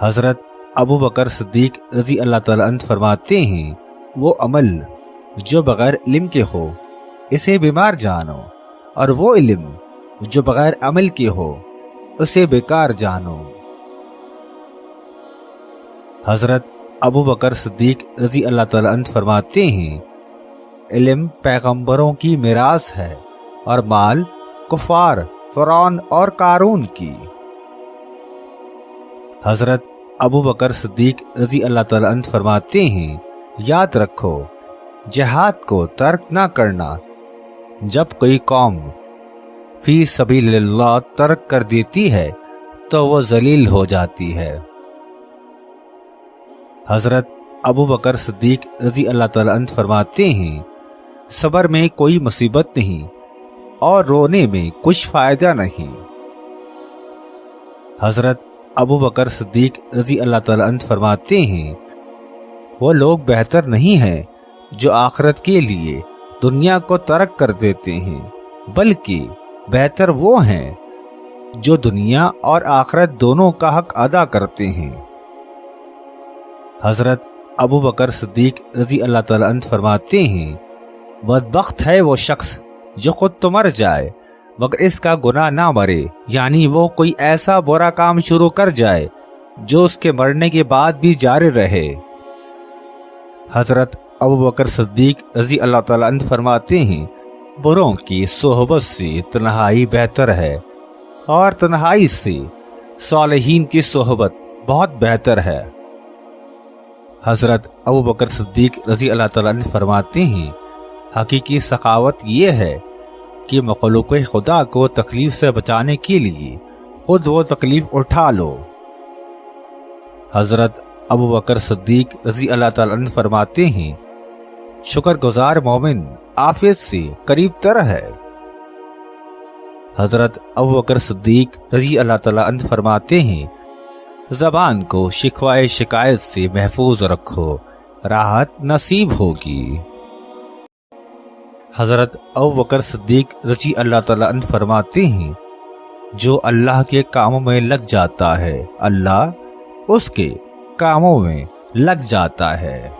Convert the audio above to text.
حضرت ابو بکر صدیق رضی اللہ تعالیٰ عنہ فرماتے ہیں وہ عمل جو بغیر علم کے ہو اسے بیمار جانو، اور وہ علم جو بغیر عمل کے ہو اسے بیکار جانو۔ حضرت ابو بکر صدیق رضی اللہ تعالیٰ عنہ فرماتے ہیں علم پیغمبروں کی میراث ہے اور مال کفار فرعون اور قارون کی۔ حضرت ابو بکر صدیق رضی اللہ تعالیٰ عنہ فرماتے ہیں یاد رکھو جہاد کو ترک نہ کرنا، جب کوئی قوم فی سبیل اللہ ترک کر دیتی ہے تو وہ ذلیل ہو جاتی ہے۔ حضرت ابو بکر صدیق رضی اللہ تعالیٰ عنہ فرماتے ہیں صبر میں کوئی مصیبت نہیں اور رونے میں کچھ فائدہ نہیں۔ حضرت ابو بکر صدیق رضی اللہ تعالیٰ عنہ فرماتے ہیں وہ لوگ بہتر نہیں ہیں جو آخرت کے لیے دنیا کو ترک کر دیتے ہیں، بلکہ بہتر وہ ہیں جو دنیا اور آخرت دونوں کا حق ادا کرتے ہیں۔ حضرت ابو بکر صدیق رضی اللہ تعالیٰ عنہ فرماتے ہیں بدبخت ہے وہ شخص جو خود تو مر جائے مگر اس کا گناہ نہ مرے، یعنی وہ کوئی ایسا برا کام شروع کر جائے جو اس کے مرنے کے بعد بھی جاری رہے۔ حضرت ابو بکر صدیق رضی اللہ تعالیٰ عنہ فرماتے ہیں بروں کی صحبت سے تنہائی بہتر ہے اور تنہائی سے صالحین کی صحبت بہت بہتر ہے۔ حضرت ابو بکر صدیق رضی اللہ تعالیٰ عنہ فرماتے ہیں حقیقی سخاوت یہ ہے کہ مخلوق خدا کو تکلیف سے بچانے کے لیے خود وہ تکلیف اٹھا لو۔ حضرت ابو بکر صدیق رضی اللہ تعالیٰ عنہ فرماتے ہیں شکر گزار مومن عافیت سے قریب تر ہے۔ حضرت ابو بکر صدیق رضی اللہ تعالیٰ عنہ فرماتے ہیں زبان کو شکوائے شکایت سے محفوظ رکھو، راحت نصیب ہوگی۔ حضرت ابو بکر صدیق رضی اللہ تعالیٰ عنہ فرماتے ہیں جو اللہ کے کاموں میں لگ جاتا ہے اللہ اس کے کاموں میں لگ جاتا ہے۔